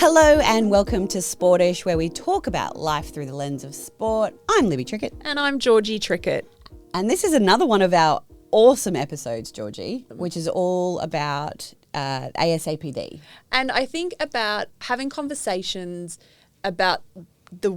Hello and welcome to Sportish, where we talk about life through the lens of sport. I'm Libby Trickett. And I'm Georgie Trickett. And this is another one of our awesome episodes, Georgie, which is all about ASAPD. And I think about having conversations about the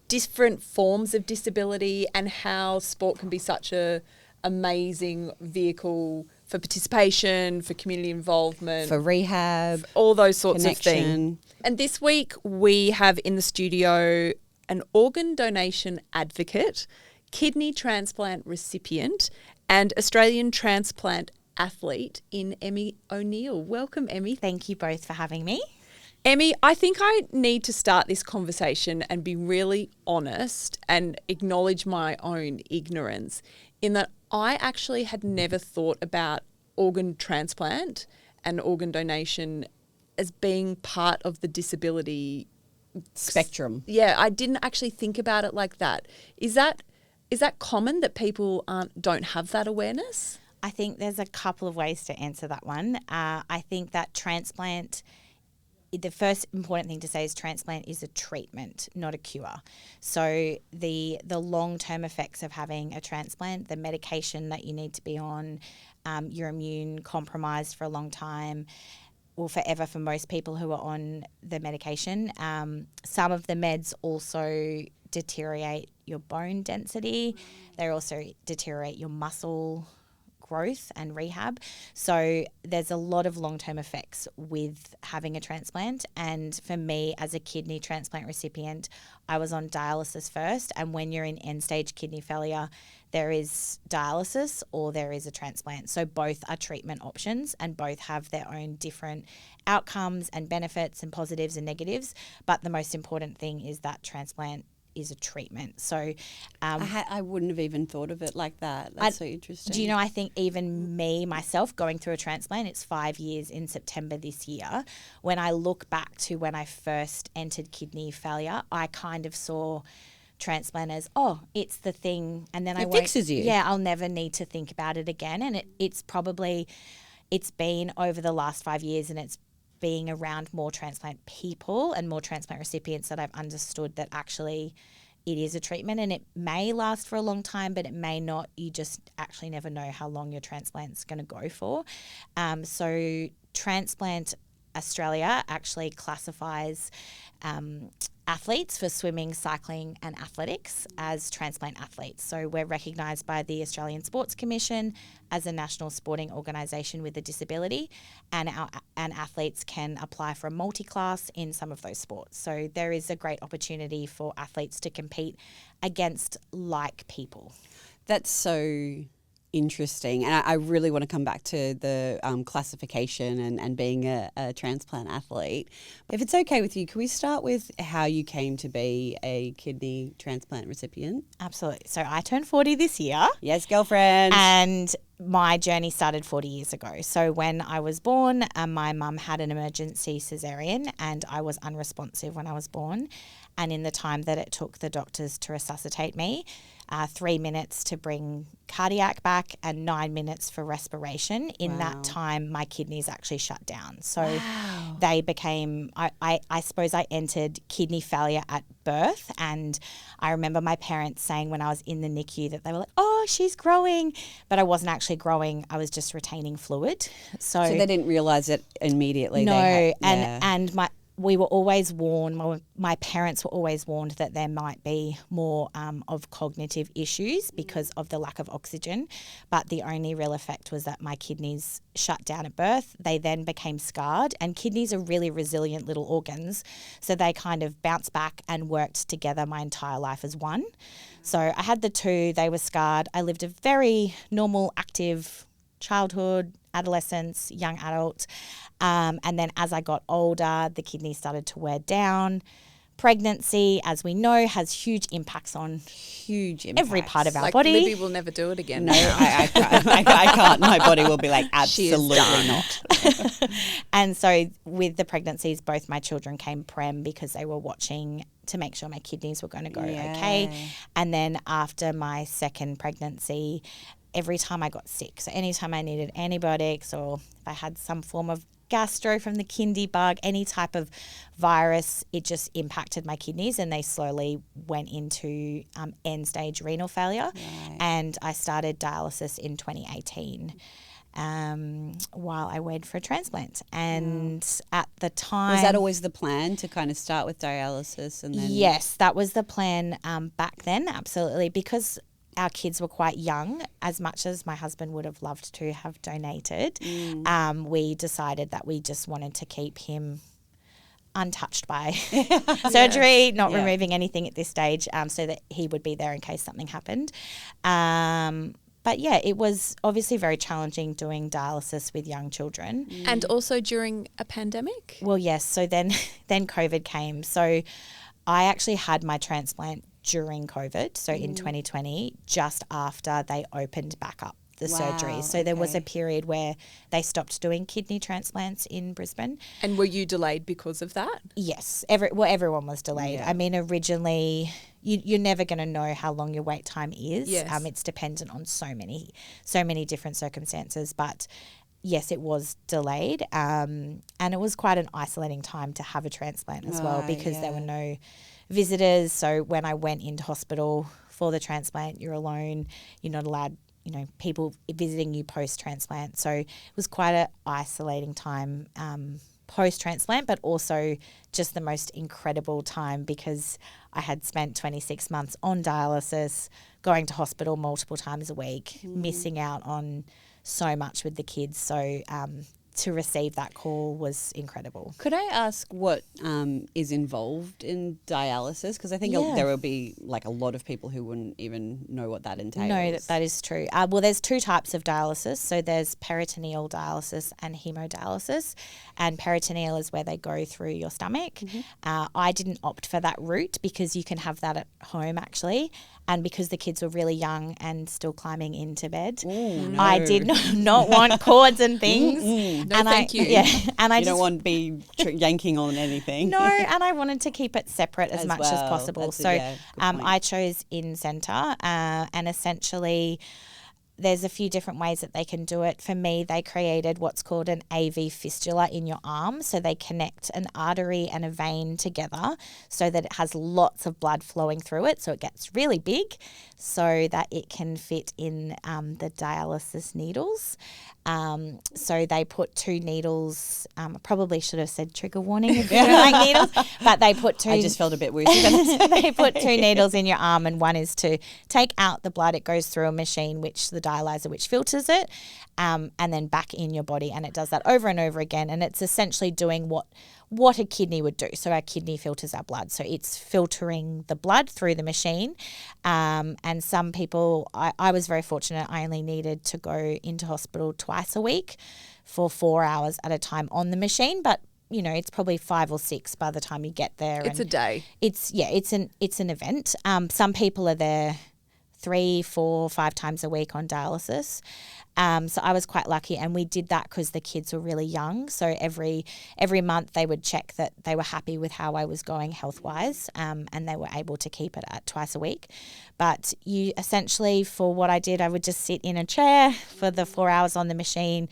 different forms of disability and how sport can be such a amazing vehicle for participation, for community involvement, For rehab, all those sorts connection. of things. And this week we have in the studio an organ donation advocate, kidney transplant recipient, and Australian transplant athlete in Emmy O'Neill. Welcome, Emmy. Thank you both for having me. Emmy, I think I need to start this conversation and be really honest and acknowledge my own ignorance in that I actually had never thought about organ transplant and organ donation as being part of the disability spectrum. Yeah, I didn't actually think about it like that. Is that common that people don't have that awareness? I think there's a couple of ways to answer that one. I think that transplant, the first important thing to say is transplant is a treatment, not a cure. So the long-term effects of having a transplant, the medication that you need to be on, you're immune compromised for a long time, or forever for most people who are on the medication. Some of the meds also deteriorate your bone density. They also deteriorate your muscle growth and rehab. So there's a lot of long-term effects with having a transplant. And for me, as a kidney transplant recipient, I was on dialysis first. And when you're in end-stage kidney failure, there is dialysis or there is a transplant. So both are treatment options and both have their own different outcomes and benefits and positives and negatives. But the most important thing is that transplant is a treatment. So I wouldn't have even thought of it like that. That's so interesting. Do you know, I think even me, myself, going through a transplant, it's 5 years in September this year. When I look back to when I first entered kidney failure, I kind of saw transplant as, it's the thing. And then it fixes you. Yeah, I'll never need to think about it again. And it's been over the last 5 years, and it's being around more transplant people and more transplant recipients that I've understood that actually it is a treatment, and it may last for a long time, but it may not. You just actually never know how long your transplant's going to go for. So Transplant Australia actually classifies athletes for swimming, cycling and athletics as transplant athletes. So we're recognised by the Australian Sports Commission as a national sporting organisation with a disability, and athletes can apply for a multi-class in some of those sports. So there is a great opportunity for athletes to compete against like people. That's so interesting. And I really want to come back to the classification and being a transplant athlete. If it's okay with you, can we start with how you came to be a kidney transplant recipient? Absolutely. So I turned 40 this year. Yes, girlfriend. And my journey started 40 years ago. So when I was born, my mum had an emergency cesarean and I was unresponsive when I was born. And in the time that it took the doctors to resuscitate me, 3 minutes to bring cardiac back and 9 minutes for respiration. In that time, my kidneys actually shut down. So they became, I suppose I entered kidney failure at birth. And I remember my parents saying when I was in the NICU that they were like, oh, she's growing. But I wasn't actually growing. I was just retaining fluid. So they didn't realise it immediately. No, we were always warned, my parents were always warned that there might be more of cognitive issues because of the lack of oxygen. But the only real effect was that my kidneys shut down at birth. They then became scarred, and kidneys are really resilient little organs. So they kind of bounced back and worked together my entire life as one. So I had the two, they were scarred. I lived a very normal, active childhood, adolescence, young adult. And then as I got older, the kidneys started to wear down. Pregnancy, as we know, has huge impacts on every part of our body. Libby will never do it again. No, I can't. My body will be like, absolutely not. And so with the pregnancies, both my children came prem because they were watching to make sure my kidneys were going to go okay. And then after my second pregnancy, every time I got sick, so anytime I needed antibiotics or if I had some form of gastro from the kindy bug, any type of virus, it just impacted my kidneys, and they slowly went into end stage renal failure. Right. And I started dialysis in 2018 while I waited for a transplant. And at the time... Was that always the plan, to kind of start with dialysis and then... Yes, that was the plan back then, absolutely, because our kids were quite young. As much as my husband would have loved to have donated, we decided that we just wanted to keep him untouched by surgery, not removing anything at this stage, so that he would be there in case something happened. But yeah, it was obviously very challenging doing dialysis with young children. And also during a pandemic? Well, yes. So then COVID came. So I actually had my transplant during COVID, so in 2020, just after they opened back up the surgery. So there was a period where they stopped doing kidney transplants in Brisbane. And were you delayed because of that? Yes. Everyone was delayed. Yeah. I mean, originally... You're never going to know how long your wait time is. Yes. It's dependent on so many different circumstances. But yes, it was delayed, and it was quite an isolating time to have a transplant as well, because there were no visitors. So when I went into hospital for the transplant, you're alone. You're not allowed, people visiting you post-transplant. So it was quite an isolating time post-transplant, but also just the most incredible time, because I had spent 26 months on dialysis, going to hospital multiple times a week, missing out on so much with the kids. So to receive that call was incredible. Could I ask what is involved in dialysis? Because I think there will be like a lot of people who wouldn't even know what that entails. No, that is true. Well, there's two types of dialysis. So there's peritoneal dialysis and hemodialysis. And peritoneal is where they go through your stomach. I didn't opt for that route because you can have that at home actually. And because the kids were really young and still climbing into bed, I did not want cords and things. No, thank you. And You don't want to be yanking on anything. No, and I wanted to keep it separate as much as possible. That's So I chose in-centre, and essentially there's a few different ways that they can do it. For me, they created what's called an AV fistula in your arm. So they connect an artery and a vein together so that it has lots of blood flowing through it. So it gets really big so that it can fit in the dialysis needles. So they put 2 needles. I probably should have said trigger warning if you don't like needles, but they put 2. I just felt a bit woozy. They put 2 needles in your arm, and one is to take out the blood. It goes through a machine, the dialyzer, which filters it, and then back in your body, and it does that over and over again. And it's essentially doing what a kidney would do. So our kidney filters our blood. So it's filtering the blood through the machine. And some people, I was very fortunate, I only needed to go into hospital twice a week for 4 hours at a time on the machine. But, it's probably 5 or 6 by the time you get there. It's a day. It's an event. Some people are there 3, 4, 5 times a week on dialysis. So I was quite lucky, and we did that because the kids were really young. So every month they would check that they were happy with how I was going health-wise, and they were able to keep it at twice a week. But you essentially, for what I did, I would just sit in a chair for the 4 hours on the machine,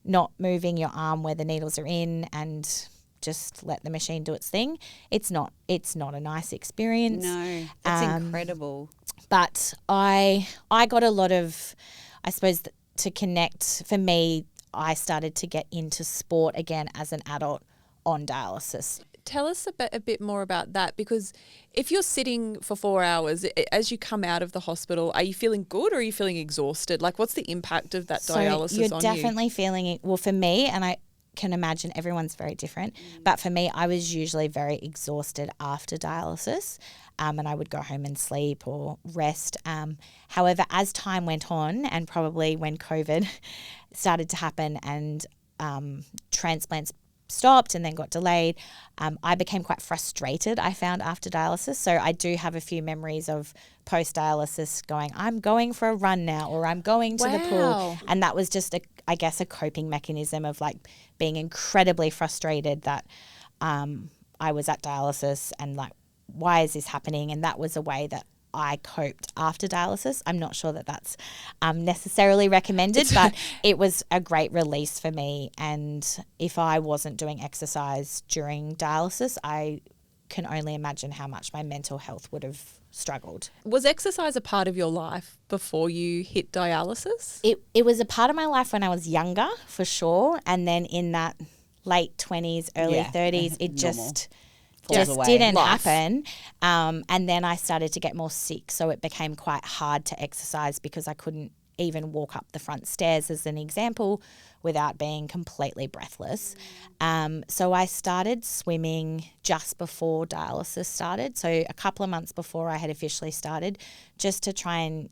not moving your arm where the needles are in, and just let the machine do its thing. It's not a nice experience. No, that's incredible. But I got a lot of, I suppose, to connect. For me, I started to get into sport again as an adult on dialysis. Tell us a bit more about that, because if you're sitting for 4 hours, as you come out of the hospital, are you feeling good or are you feeling exhausted? Like, what's the impact of that dialysis on you? You're definitely feeling it. Well, for me, and I can imagine everyone's very different, but for me, I was usually very exhausted after dialysis, and I would go home and sleep or rest. However, as time went on, and probably when COVID started to happen and transplants stopped and then got delayed, I became quite frustrated, I found, after dialysis. So I do have a few memories of post-dialysis going, I'm going for a run now, or I'm going to the pool. And that was just, I guess, a coping mechanism of like being incredibly frustrated that I was at dialysis and like, why is this happening? And that was a way that I coped after dialysis. I'm not sure that that's necessarily recommended, but it was a great release for me. And if I wasn't doing exercise during dialysis, I can only imagine how much my mental health would have struggled. Was exercise a part of your life before you hit dialysis? It was a part of my life when I was younger, for sure. And then in that late 20s, early 30s, it just didn't happen. And then I started to get more sick. So it became quite hard to exercise because I couldn't even walk up the front stairs, as an example, without being completely breathless. So I started swimming just before dialysis started. So a couple of months before I had officially started, just to try and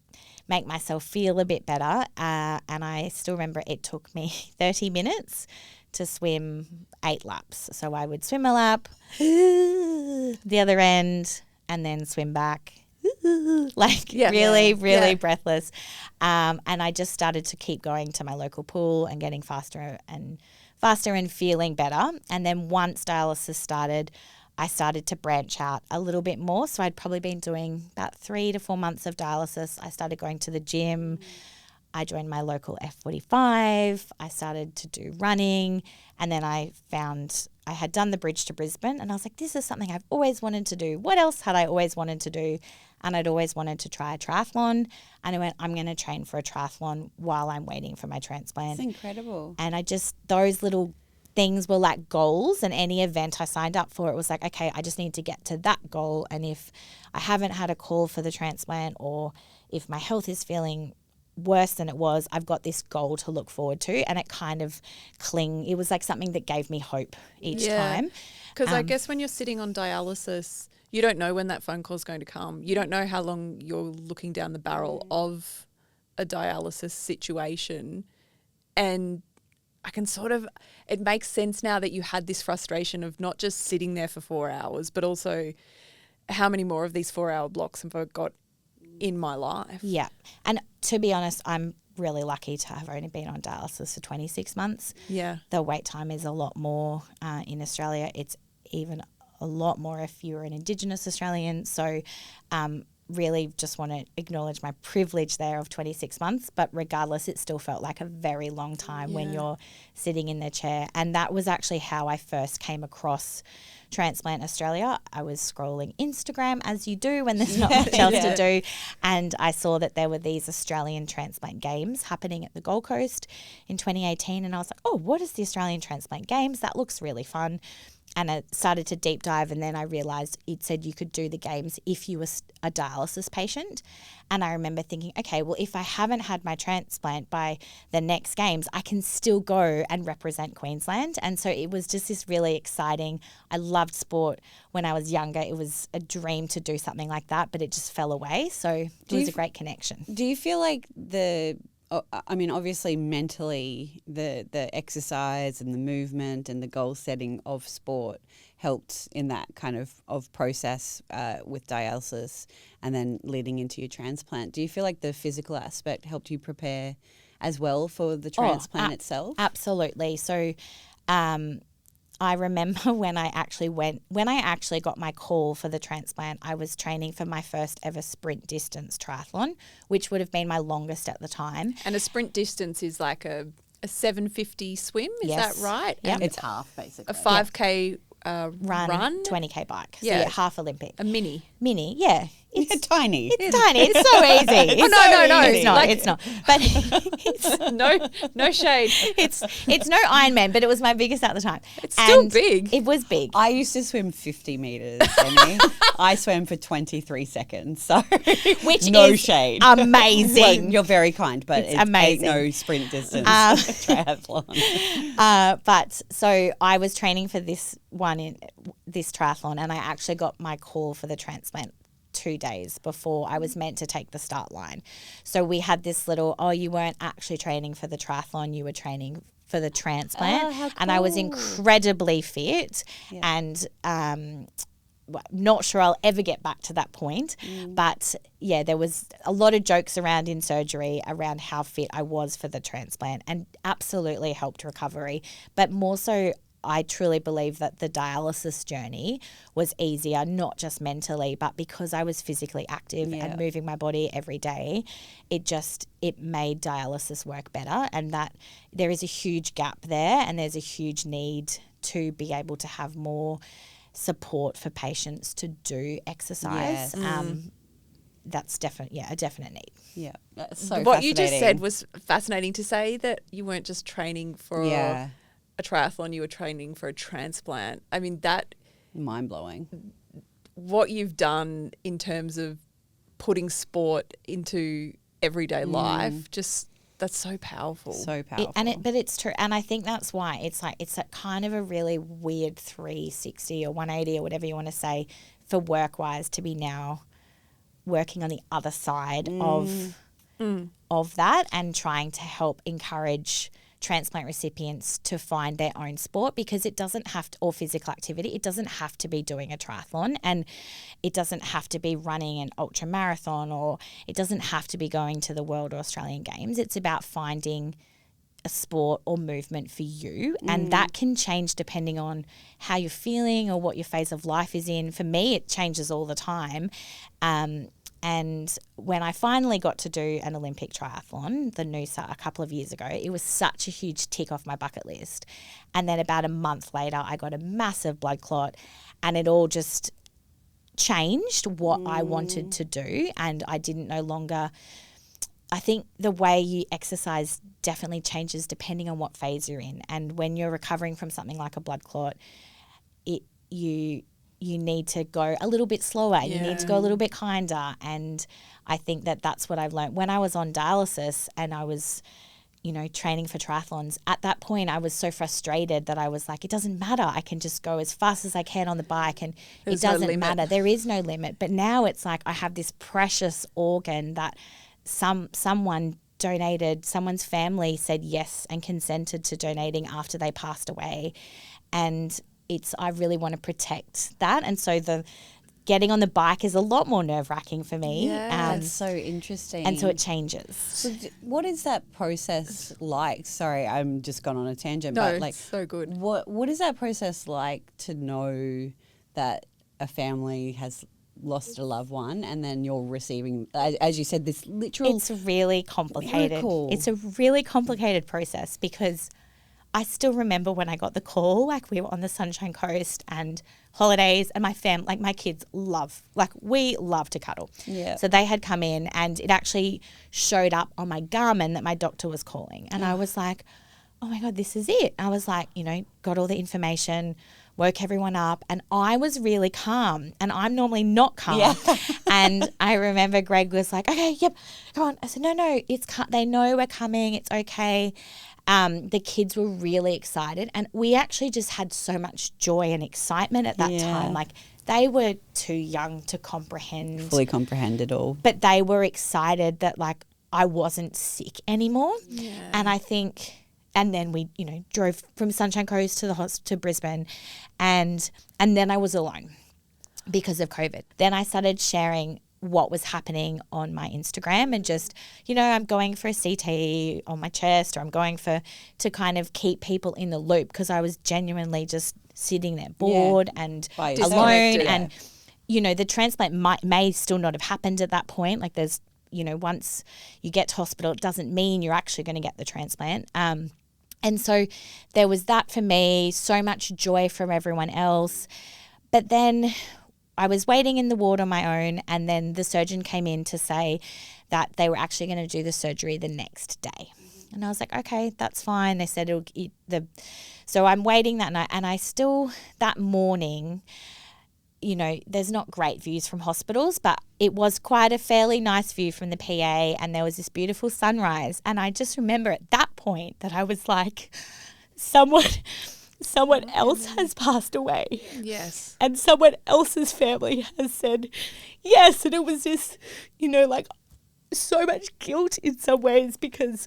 make myself feel a bit better. And I still remember it took me 30 minutes to swim 8 laps. So I would swim a lap, the other end, and then swim back. Really breathless. And I just started to keep going to my local pool and getting faster and feeling better. And then once dialysis started, I started to branch out a little bit more. So I'd probably been doing about 3 to 4 months of dialysis. I started going to the gym. I joined my local F45. I started to do running. And then I found I had done the bridge to Brisbane, and I was like, this is something I've always wanted to do. What else had I always wanted to do? And I'd always wanted to try a triathlon. And I went, I'm going to train for a triathlon while I'm waiting for my transplant. That's incredible. And those little things were like goals, and any event I signed up for, it was like, okay, I just need to get to that goal. And if I haven't had a call for the transplant, or if my health is feeling worse than it was, I've got this goal to look forward to. And it kind of it was like something that gave me hope each time. Because I guess when you're sitting on dialysis, you don't know when that phone call is going to come. You don't know how long you're looking down the barrel of a dialysis situation. And I can it makes sense now that you had this frustration of not just sitting there for 4 hours, but also how many more of these 4-hour blocks have I got in my life? Yeah. And to be honest, I'm really lucky to have only been on dialysis for 26 months. Yeah. The wait time is a lot more in Australia. It's even a lot more if you're an Indigenous Australian. So really just want to acknowledge my privilege there of 26 months. But regardless, it still felt like a very long time when you're sitting in the chair. And that was actually how I first came across Transplant Australia. I was scrolling Instagram, as you do when there's not much else to do, and I saw that there were these Australian transplant games happening at the Gold Coast in 2018, and I was like, oh, what is the Australian Transplant Games? That looks really fun. And I started to deep dive, and then I realised it said you could do the games if you were a dialysis patient. And I remember thinking, okay, well, if I haven't had my transplant by the next games, I can still go and represent Queensland. And so it was just this really exciting. I loved sport when I was younger. It was a dream to do something like that, but it just fell away. So it was a great connection. Do you feel like obviously mentally the exercise and the movement and the goal setting of sport helped in that kind of process with dialysis and then leading into your transplant. Do you feel like the physical aspect helped you prepare as well for the transplant itself? Absolutely. So I remember when I actually got my call for the transplant, I was training for my first ever sprint distance triathlon, which would have been my longest at the time. And a sprint distance is like a 750 swim, is that right? Yeah, it's half basically. A 5K run, 20K bike. So yeah, half Olympic. A mini, yeah. It's tiny. It's tiny. It's so easy. No. It's not. Like, it's not. But it's, no shade. It's no Ironman, but it was my biggest at the time. It's still big. It was big. I used to swim 50 metres, Emmy. I swam for 23 seconds. So which no is shade. Amazing. Well, you're very kind, but it's amazing. No sprint distance triathlon. But so I was training for this triathlon, and I actually got my call for the transplant 2 days before I was meant to take the start line. So we had this little, you weren't actually training for the triathlon, you were training for the transplant. Oh, how cool. And I was incredibly fit and not sure I'll ever get back to that point. But yeah, there was a lot of jokes around in surgery around how fit I was for the transplant, and absolutely helped recovery. But more so, I truly believe that the dialysis journey was easier, not just mentally, but because I was physically active and moving my body every day, it made dialysis work better. And that there is a huge gap there, and there's a huge need to be able to have more support for patients to do exercise. That's a definite need. Yeah. That's so What you just said was fascinating, to say that you weren't just training for a triathlon, you were training for a transplant. I mean, that mind-blowing. What you've done in terms of putting sport into everyday life, just that's so powerful. So powerful. But it's true. And I think that's why it's a kind of a really weird 360 or 180 or whatever you want to say for work-wise to be now working on the other side of that and trying to help encourage transplant recipients to find their own sport, because it doesn't have to, or physical activity, it doesn't have to be doing a triathlon, and it doesn't have to be running an ultra marathon, or it doesn't have to be going to the World or Australian Games. It's about finding a sport or movement for you, and that can change depending on how you're feeling or what your phase of life is in. For me, it changes all the time. And when I finally got to do an Olympic triathlon, the Noosa, a couple of years ago, it was such a huge tick off my bucket list. And then about a month later, I got a massive blood clot, and it all just changed what I wanted to do. And I didn't no longer... I think the way you exercise definitely changes depending on what phase you're in. And when you're recovering from something like a blood clot, you need to go a little bit slower. You need to go a little bit kinder. And I think that that's what I've learned. When I was on dialysis and I was, training for triathlons, at that point I was so frustrated that I was like, it doesn't matter. I can just go as fast as I can on the bike, and it doesn't matter. There is no limit. But now it's like I have this precious organ that someone donated, someone's family said yes and consented to donating after they passed away. And I really want to protect that. And so the getting on the bike is a lot more nerve-wracking for me. That's so interesting. And so it changes. So what is that process like? Sorry, I'm just gone on a tangent. No, but like, it's so good. What is that process like to know that a family has lost a loved one, and then you're receiving, as you said, this literal... It's really complicated. Miracle. It's a really complicated process, because I still remember when I got the call, like we were on the Sunshine Coast and holidays, and my kids we love to cuddle. Yeah. So they had come in, and it actually showed up on my Garmin that my doctor was calling. And I was like, oh my God, this is it. I was like, got all the information, woke everyone up, and I was really calm, and I'm normally not calm. Yeah. And I remember Greg was like, okay, yep, come on. I said, no, they know we're coming. It's okay. The kids were really excited, and we actually just had so much joy and excitement at that time. Like, they were too young to fully comprehend it all. But they were excited that like I wasn't sick anymore. Yeah. And I think... And then we, drove from Sunshine Coast to Brisbane, and then I was alone because of COVID. Then I started sharing what was happening on my Instagram, and just, I'm going for a CT on my chest, or I'm going to kind of keep people in the loop, because I was genuinely just sitting there bored and alone. And, the transplant may still not have happened at that point. Like, there's, once you get to hospital, it doesn't mean you're actually going to get the transplant. And so there was that for me, so much joy from everyone else. But then I was waiting in the ward on my own, and then the surgeon came in to say that they were actually going to do the surgery the next day. And I was like, okay, that's fine. They said so I'm waiting that night, and I still, that morning, there's not great views from hospitals, but it was quite a fairly nice view from the PA, and there was this beautiful sunrise. And I just remember at that point that I was like, someone else has passed away. Yes. And someone else's family has said yes. And it was this, like so much guilt in some ways, because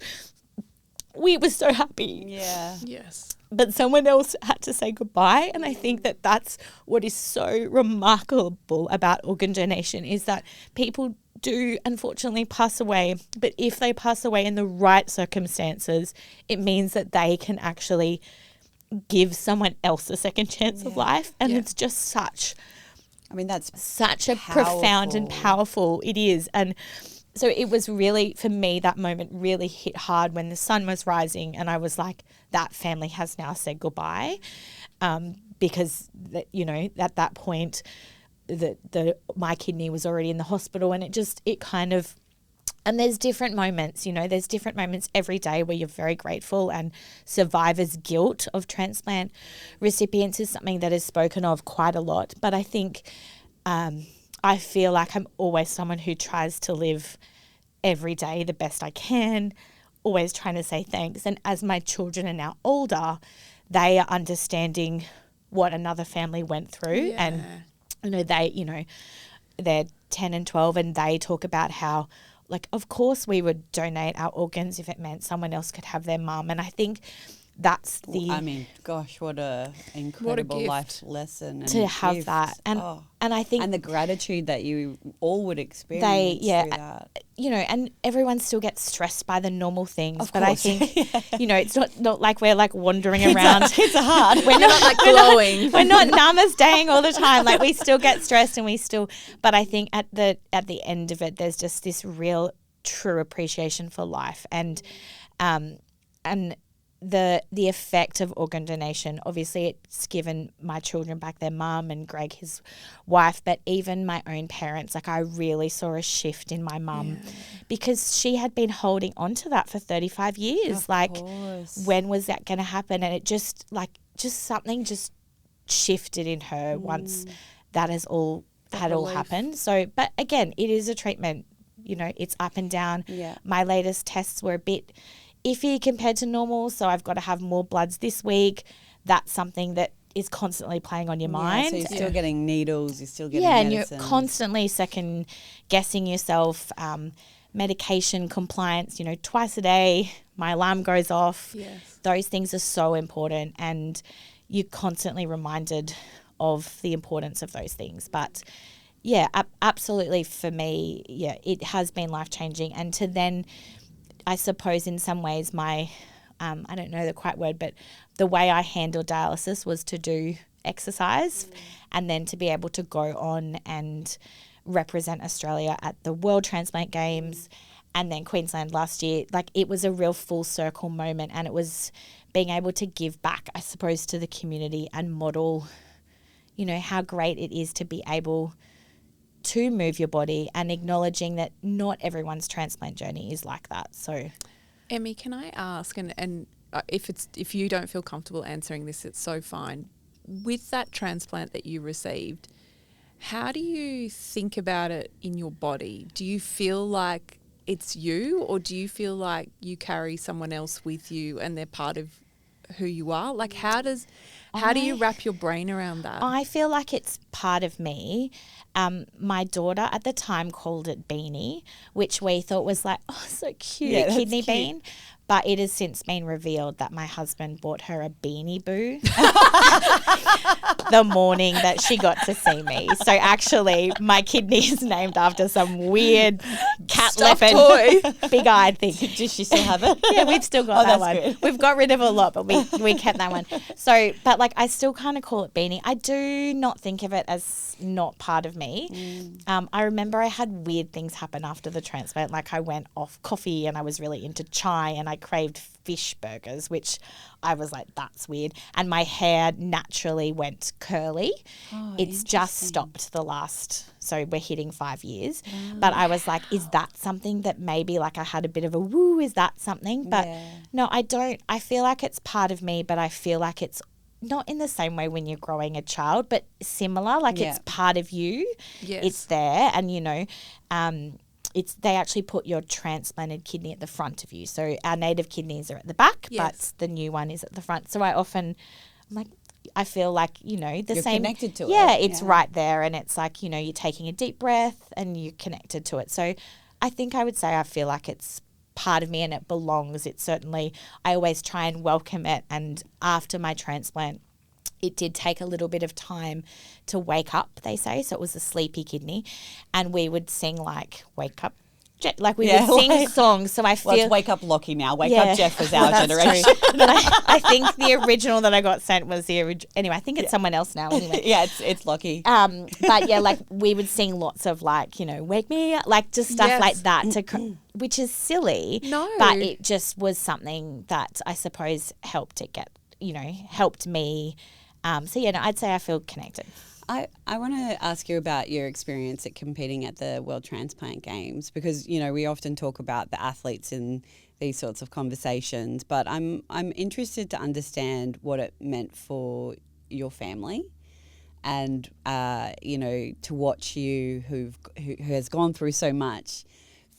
we were so happy. Yeah. Yes. But someone else had to say goodbye. And I think that that's what is so remarkable about organ donation, is that people do unfortunately pass away. But if they pass away in the right circumstances, it means that they can actually give someone else a second chance of life. And Yeah. it's just such that's such a profound and powerful it is. And so it was really, for me, that moment really hit hard when the sun was rising and I was like, that family has now said goodbye, because at that point my kidney was already in the hospital, and and there's different moments, there's different moments every day where you're very grateful, and survivor's guilt of transplant recipients is something that is spoken of quite a lot. But I think I feel like I'm always someone who tries to live every day the best I can, always trying to say thanks. And as my children are now older, they are understanding what another family went through. Yeah. And, they're 10 and 12, and they talk about how, like, of course we would donate our organs if it meant someone else could have their mum. And I think that's gosh, what a incredible life lesson and to have gift. that. And I think, and the gratitude that you all would experience through that. And everyone still gets stressed by the normal things. Of but course. I think, it's not like we're like wandering around. Kids are hard. We're not like glowing. We're not namasteing all the time. Like, we still get stressed, and but I think at the end of it, there's just this real true appreciation for life. And the effect of organ donation, obviously it's given my children back their mum and Greg his wife, but even my own parents, like, I really saw a shift in my mum because she had been holding on to that for 35 years. Of course. When was that going to happen? And it just something just shifted in her once that has all happened. So, but again, it is a treatment, it's up and down. Yeah. My latest tests were a bit iffy compared to normal, so I've got to have more bloods this week. That's something that is constantly playing on your mind. So you're still getting needles, you're still getting and medicines. you're constantly second guessing yourself. Medication compliance, twice a day, my alarm goes off. Yes. Those things are so important, and you're constantly reminded of the importance of those things. But yeah, absolutely, for me, it has been life-changing. And to then, I suppose in some ways my, I don't know the quite word, but the way I handled dialysis was to do exercise and then to be able to go on and represent Australia at the World Transplant Games and then Queensland last year. Like, it was a real full circle moment, and it was being able to give back, I suppose, to the community and model, how great it is to be able to move your body, and acknowledging that not everyone's transplant journey is like that. So, Emmy, can I ask, and if you don't feel comfortable answering this, it's so fine. With that transplant that you received, how do you think about it in your body? Do you feel like it's you, or do you feel like you carry someone else with you and they're part of who you are? Like, how do you wrap your brain around that? I feel like it's part of me. My daughter at the time called it Beanie, which we thought was like, oh, so cute, kidney bean. But it has since been revealed that my husband bought her a Beanie Boo the morning that she got to see me. So actually, my kidney is named after some weird cat leopard toy, big-eyed thing. Does she still have it? Yeah, we've still got that one. Good. We've got rid of a lot, but we kept that one. So, but like, I still kind of call it Beanie. I do not think of it as not part of me. I remember I had weird things happen after the transplant. Like, I went off coffee and I was really into chai, and I craved fish burgers, which I was like, that's weird. And my hair naturally went curly. It's just stopped so we're hitting 5 years. But I was like, is that something that maybe, like, I had a bit of a woo, is that something? But no, I don't. I feel like it's part of me, but I feel like it's not in the same way when you're growing a child, but similar, like it's part of you. Yes. It's there, and they actually put your transplanted kidney at the front of you. So our native kidneys are at the back, but the new one is at the front. So I'm like, I feel like, you're same. Connected to it. Yeah, it's right there, and it's like, you're taking a deep breath and you're connected to it. So I think I would say I feel like it's part of me and it belongs. It's certainly, I always try and welcome it. And after my transplant, it did take a little bit of time to wake up, they say. So it was a sleepy kidney. And we would sing like, wake up, Like we would sing songs. So I feel let's wake up Lockie now. Wake up Jeff was our generation. But I think the original that I got sent was the original. Anyway, I think it's someone else now. Anyway. Yeah, it's Lockie. But yeah, like we would sing lots of like, you know, wake me up, like just stuff like that, which is silly. No, but it just was something that I suppose helped me. So yeah, no, I'd say I feel connected. I want to ask you about your experience at competing at the World Transplant Games, because, you know, we often talk about the athletes in these sorts of conversations, but I'm interested to understand what it meant for your family and, you know, to watch you who has gone through so much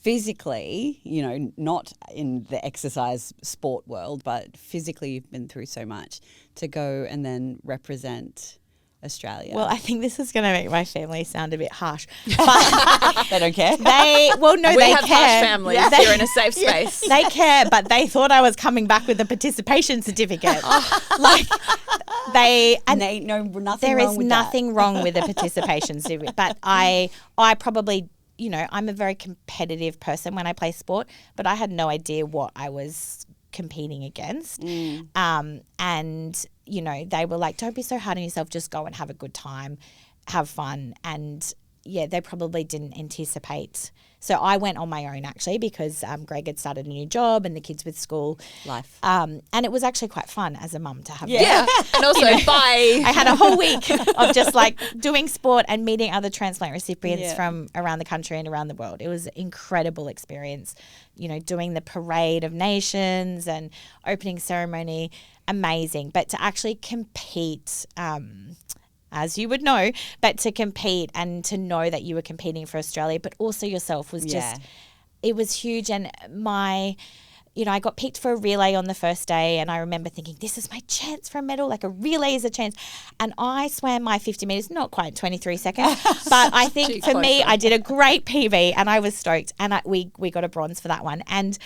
physically, you know, not in the exercise sport world, but physically you've been through so much, to go and then represent Australia. Well, I think this is going to make my family sound a bit harsh. But they don't care. We have harsh families. Yeah. You're in a safe space. They care, but they thought I was coming back with a participation certificate. There is nothing wrong with a participation certificate. But I probably, you know, I'm a very competitive person when I play sport, but I had no idea what I was competing against. And you know, they were like, don't be so hard on yourself, just go and have a good time, have fun. And yeah, they probably didn't anticipate. So I went on my own actually, because Greg had started a new job and the kids with school life. And it was actually quite fun as a mum to have. Yeah. And also I had a whole week of just like doing sport and meeting other transplant recipients from around the country and around the world. It was an incredible experience, you know, doing the parade of nations and opening ceremony. Amazing. But to actually compete, as you would know, but to compete and to know that you were competing for Australia, but also yourself was just, it was huge. And I got picked for a relay on the first day, and I remember thinking, this is my chance for a medal, like a relay is a chance. And I swam my 50 metres, not quite 23 seconds, but I think for me, I did a great PB and I was stoked, and we got a bronze for that one. And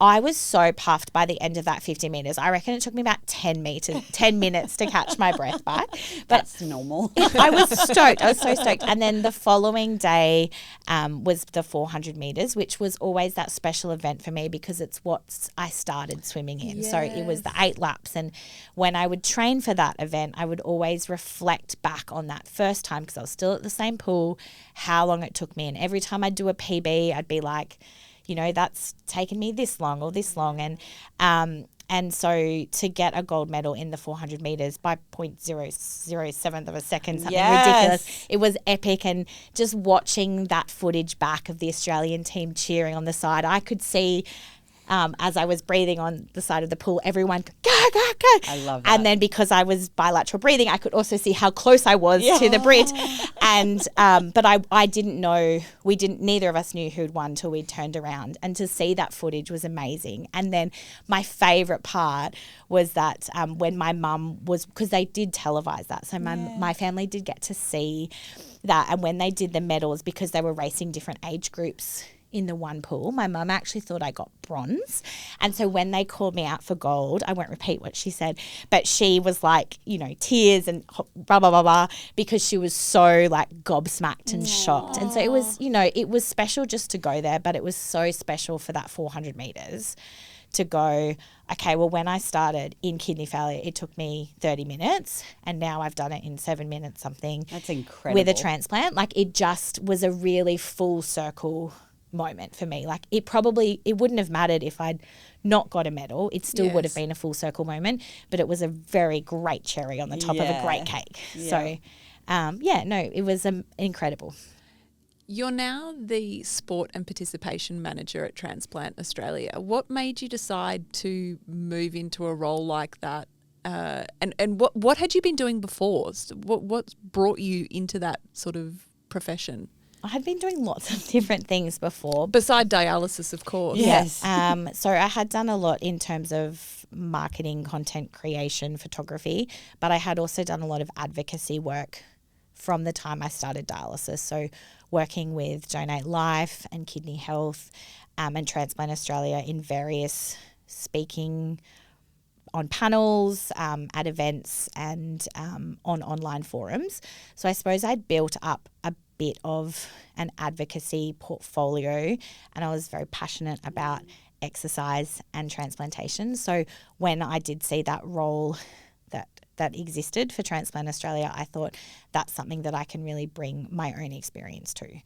I was so puffed by the end of that 50 metres. I reckon it took me about 10 minutes to catch my breath back. But that's normal. I was stoked. I was so stoked. And then the following day was the 400 metres, which was always that special event for me because it's what I started swimming in. Yes. So it was the 8 laps. And when I would train for that event, I would always reflect back on that first time, because I was still at the same pool, how long it took me. And every time I'd do a PB, I'd be like, you know, that's taken me this long or this long. And so to get a gold medal in the 400 metres by 0.007 of a second, something ridiculous. It was epic. And just watching that footage back of the Australian team cheering on the side, I could see as I was breathing on the side of the pool, everyone go, go, go. I love that. And then because I was bilateral breathing, I could also see how close I was to the bridge. And but I didn't know, neither of us knew who'd won till we turned around. And to see that footage was amazing. And then my favourite part was that when my mum was, because they did televise that, so my family did get to see that. And when they did the medals, because they were racing different age groups in the one pool, my mum actually thought I got bronze. And so when they called me out for gold, I won't repeat what she said, but she was like, you know, tears and blah, blah, blah, blah, because she was so like gobsmacked and shocked. And so it was, you know, it was special just to go there, but it was so special for that 400 metres to go, okay, well, when I started in kidney failure, it took me 30 minutes and now I've done it in 7 minutes something. That's incredible. With a transplant. Like it just was a really full circle moment for me. Like it wouldn't have mattered if I'd not got a medal. It still would have been a full circle moment, but it was a very great cherry on the top of a great cake. So it was incredible. You're now the sport and participation manager at Transplant Australia. What made you decide to move into a role like that? And what had you been doing before? What brought you into that sort of profession? I had been doing lots of different things before. Beside dialysis, of course. Yes. So I had done a lot in terms of marketing, content creation, photography, but I had also done a lot of advocacy work from the time I started dialysis. So working with Donate Life and Kidney Health and Transplant Australia in various speaking on panels, at events and on online forums. So I suppose I'd built up a bit of an advocacy portfolio, and I was very passionate about exercise and transplantation. So when I did see that role that existed for Transplant Australia, I thought that's something that I can really bring my own experience to,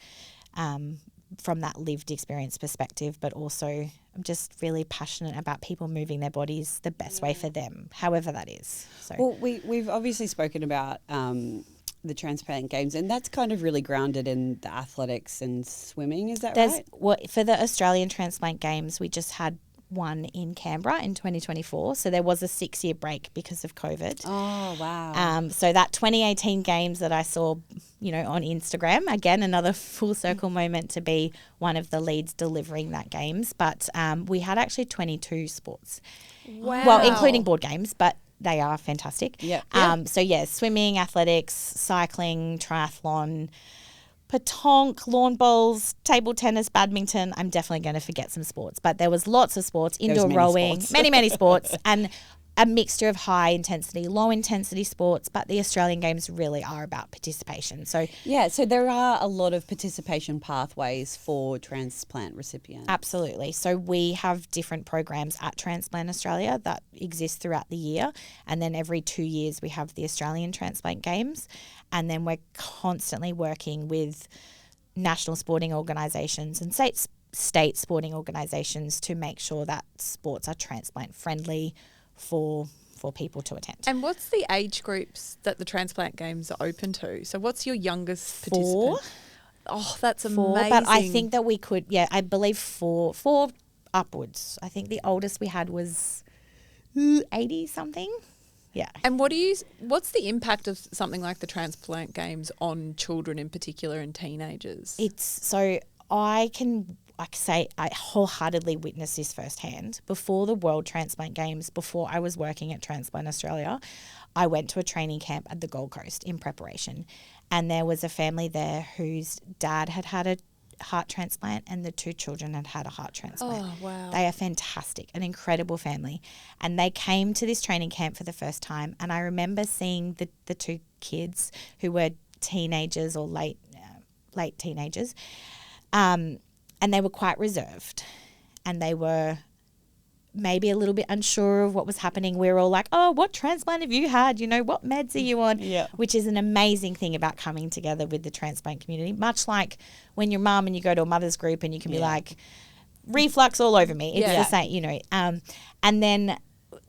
from that lived experience perspective, but also I'm just really passionate about people moving their bodies the best way for them, however that is. So, well, we've obviously spoken about the Transplant Games, and that's kind of really grounded in the athletics and swimming, is that right? Well, for the Australian Transplant Games, we just had one in Canberra in 2024. So there was a 6-year break because of COVID. Oh, wow. So that 2018 games that I saw, on Instagram, again, another full circle moment to be one of the leads delivering that games. But we had actually 22 sports. Wow. Well, including board games, but they are fantastic. Yeah. So, swimming, athletics, cycling, triathlon, petanque, lawn bowls, table tennis, badminton. I'm definitely going to forget some sports, but there was lots of sports, indoor rowing, many sports, and a mixture of high intensity, low intensity sports, but the Australian Games really are about participation. So so there are a lot of participation pathways for transplant recipients. absolutely. So we have different programs at Transplant Australia that exist throughout the year, and then every 2 years we have the Australian Transplant Games, and then we're constantly working with national sporting organisations and state sporting organisations to make sure that sports are transplant friendly for people to attend. And what's the age groups that the Transplant Games are open to? So what's your youngest 4. participant? Oh, that's Four, amazing. but I think that we could, I believe four upwards. I think the oldest we had was 80 something. Yeah. And what's the impact of something like the Transplant Games on children in particular and teenagers? I wholeheartedly witnessed this firsthand. Before the World Transplant Games, before I was working at Transplant Australia, I went to a training camp at the Gold Coast in preparation. And there was a family there whose dad had a heart transplant and the 2 children had a heart transplant. Oh, wow. They are fantastic, an incredible family. And they came to this training camp for the first time. And I remember seeing the 2 kids who were teenagers or late teenagers. And they were quite reserved, and they were maybe a little bit unsure of what was happening. We were all like, oh, what transplant have you had? What meds are you on? Yeah. Which is an amazing thing about coming together with the transplant community, much like when you're mum and you go to a mother's group and you can be like, reflux all over me. It's the same, and then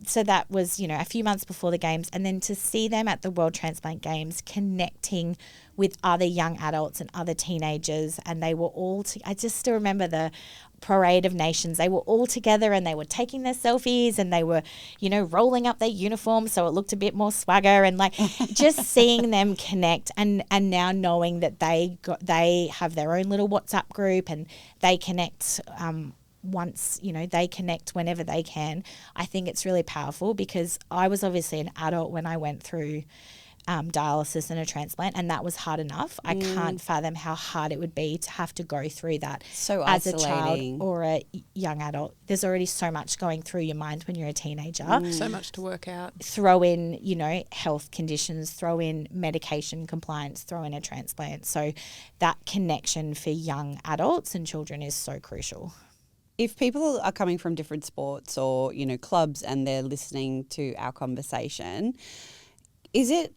so that was, a few months before the games, and then to see them at the World Transplant Games connecting with other young adults and other teenagers, and they were all I just still remember the parade of nations. They were all together and they were taking their selfies and they were, rolling up their uniforms so it looked a bit more swagger, and just seeing them connect and now knowing that they have their own little WhatsApp group and they connect once, they connect whenever they can. I think it's really powerful because I was obviously an adult when I went through dialysis and a transplant, and that was hard enough. I can't fathom how hard it would be to have to go through that So as isolating. a child or a young adult. There's already so much going through your mind when you're a teenager. So much to work out. Throw in, health conditions, throw in medication compliance, throw in a transplant. So that connection for young adults and children is so crucial. If people are coming from different sports or, clubs and they're listening to our conversation, is it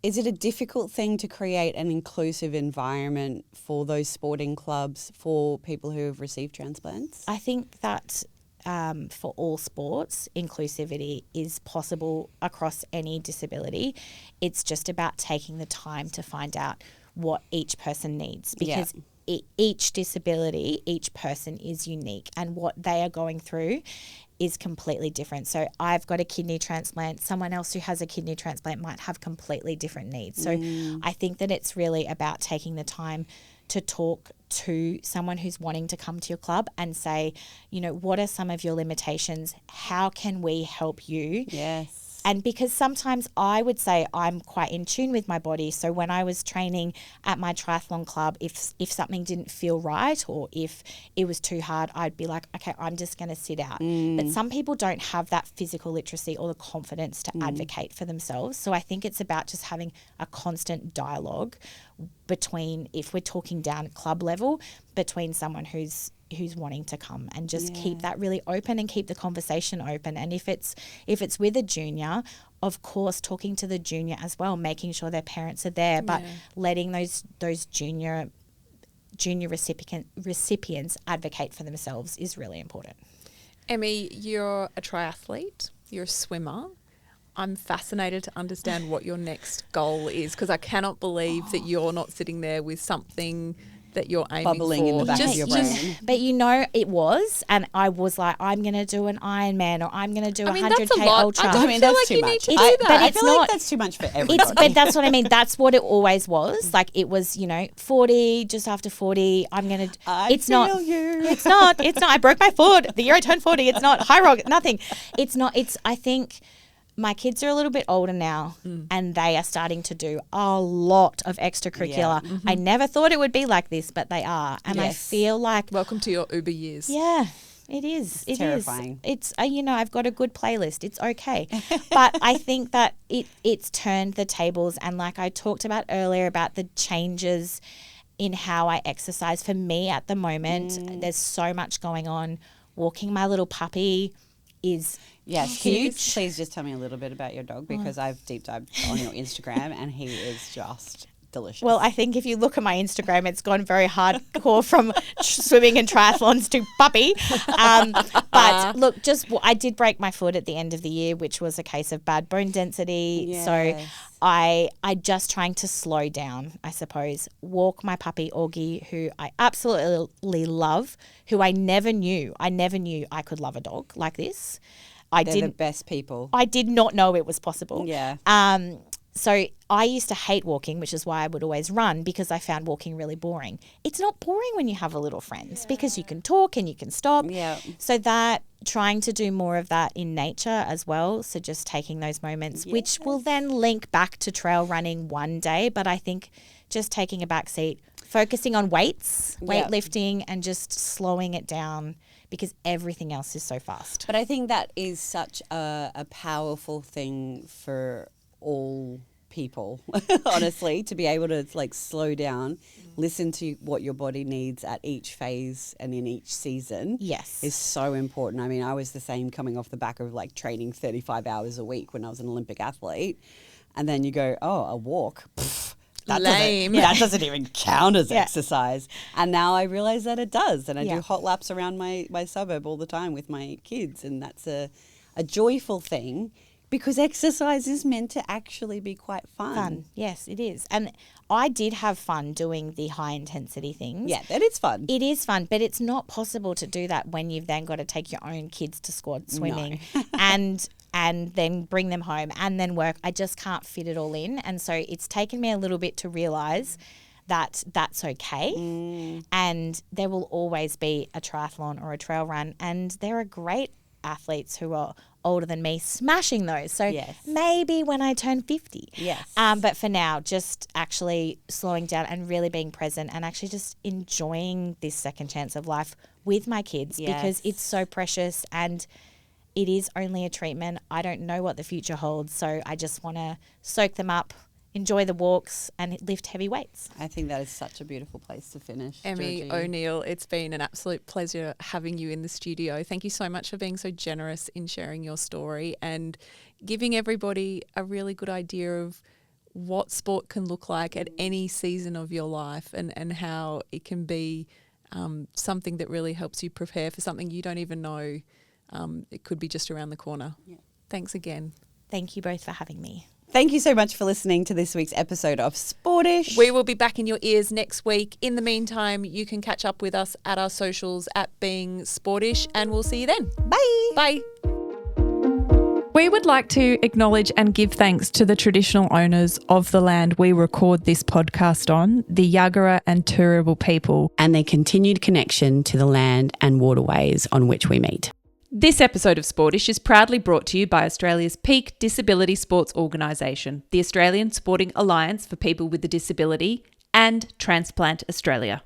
a difficult thing to create an inclusive environment for those sporting clubs for people who have received transplants? I think that for all sports, inclusivity is possible across any disability. It's just about taking the time to find out what each person needs, because each disability, each person is unique, and what they are going through is completely different. So I've got a kidney transplant. Someone else who has a kidney transplant might have completely different needs. So I think that it's really about taking the time to talk to someone who's wanting to come to your club and say, what are some of your limitations? How can we help you? Yes. And because sometimes I would say I'm quite in tune with my body. So when I was training at my triathlon club, if something didn't feel right or if it was too hard, I'd be like, okay, I'm just going to sit out. But some people don't have that physical literacy or the confidence to advocate for themselves. So I think it's about just having a constant dialogue between, if we're talking down at club level, between someone who's wanting to come, and just keep that really open and keep the conversation open. And if it's with a junior, of course, talking to the junior as well, making sure their parents are there, but letting those junior recipients advocate for themselves is really important. Emmy, you're a triathlete, you're a swimmer. I'm fascinated to understand what your next goal is, because I cannot believe that you're not sitting there with something that you're aiming bubbling for. in the back of your brain. But it was, and I was like, I'm going to do an Ironman, or I'm going to do a 100K that's a lot. ultra. I feel that's like too you much. need to do that. But I it's feel not. like that's too much for everybody. But that's what I mean. That's what it always was. Like it was, 40, just after 40. I'm going to. It's not. It's not. I broke my foot the year I turned 40. It's not high rock. Nothing. It's not. I think. My kids are a little bit older now, and they are starting to do a lot of extracurricular. Yeah. I never thought it would be like this, but they are. And I feel like... Welcome to your Uber years. Yeah, it is. It terrifying. It's, I've got a good playlist. It's okay. But I think that it's turned the tables. And like I talked about earlier about the changes in how I exercise. For me at the moment, there's so much going on. Walking my little puppy is... Yes, can you please just tell me a little bit about your dog, because I've deep dived on your Instagram and he is just delicious. Well, I think if you look at my Instagram, it's gone very hardcore from swimming and triathlons to puppy. But look, I did break my foot at the end of the year, which was a case of bad bone density. Yes. So I just trying to slow down, I suppose, walk my puppy Augie, who I absolutely love, who I never knew I could love a dog like this. They're the best people. I did not know it was possible. Yeah. So I used to hate walking, which is why I would always run, because I found walking really boring. It's not boring when you have a little friends, because you can talk and you can stop. Yeah. So trying to do more of that in nature as well. So just taking those moments, which will then link back to trail running one day. But I think just taking a back seat, focusing on weightlifting, and just slowing it down, because everything else is so fast. But I think that is such a powerful thing for all people, honestly, to be able to slow down, listen to what your body needs at each phase and in each season. Yes. Is so important. I mean, I was the same coming off the back of training 35 hours a week when I was an Olympic athlete. And then you go, a walk. That doesn't even count as exercise. And now I realize that it does. And I do hot laps around my suburb all the time with my kids. And that's a joyful thing, because exercise is meant to actually be quite fun. Yes, it is. And I did have fun doing the high intensity things. Yeah, that is fun. It is fun, but it's not possible to do that when you've then got to take your own kids to squad swimming and then bring them home and then work. I just can't fit it all in. And so it's taken me a little bit to realise that that's okay. And there will always be a triathlon or a trail run. And there are great athletes who are older than me smashing those. So maybe when I turn 50. Yes. But for now, just actually slowing down and really being present and actually just enjoying this second chance of life with my kids, because it's so precious and it is only a treatment. I don't know what the future holds. So I just want to soak them up, enjoy the walks and lift heavy weights. I think that is such a beautiful place to finish. Emmy Georgie. O'Neill, it's been an absolute pleasure having you in the studio. Thank you so much for being so generous in sharing your story and giving everybody a really good idea of what sport can look like at any season of your life, and how it can be something that really helps you prepare for something you don't even know. It could be just around the corner. Yeah. Thanks again. Thank you both for having me. Thank you so much for listening to this week's episode of Sportish. We will be back in your ears next week. In the meantime, you can catch up with us at our socials at Being Sportish, and we'll see you then. Bye. Bye. We would like to acknowledge and give thanks to the traditional owners of the land we record this podcast on, the Yagara and Turrbal people, and their continued connection to the land and waterways on which we meet. This episode of Sportish is proudly brought to you by Australia's peak disability sports organisation, the Australian Sporting Alliance for People with a Disability, and Transplant Australia.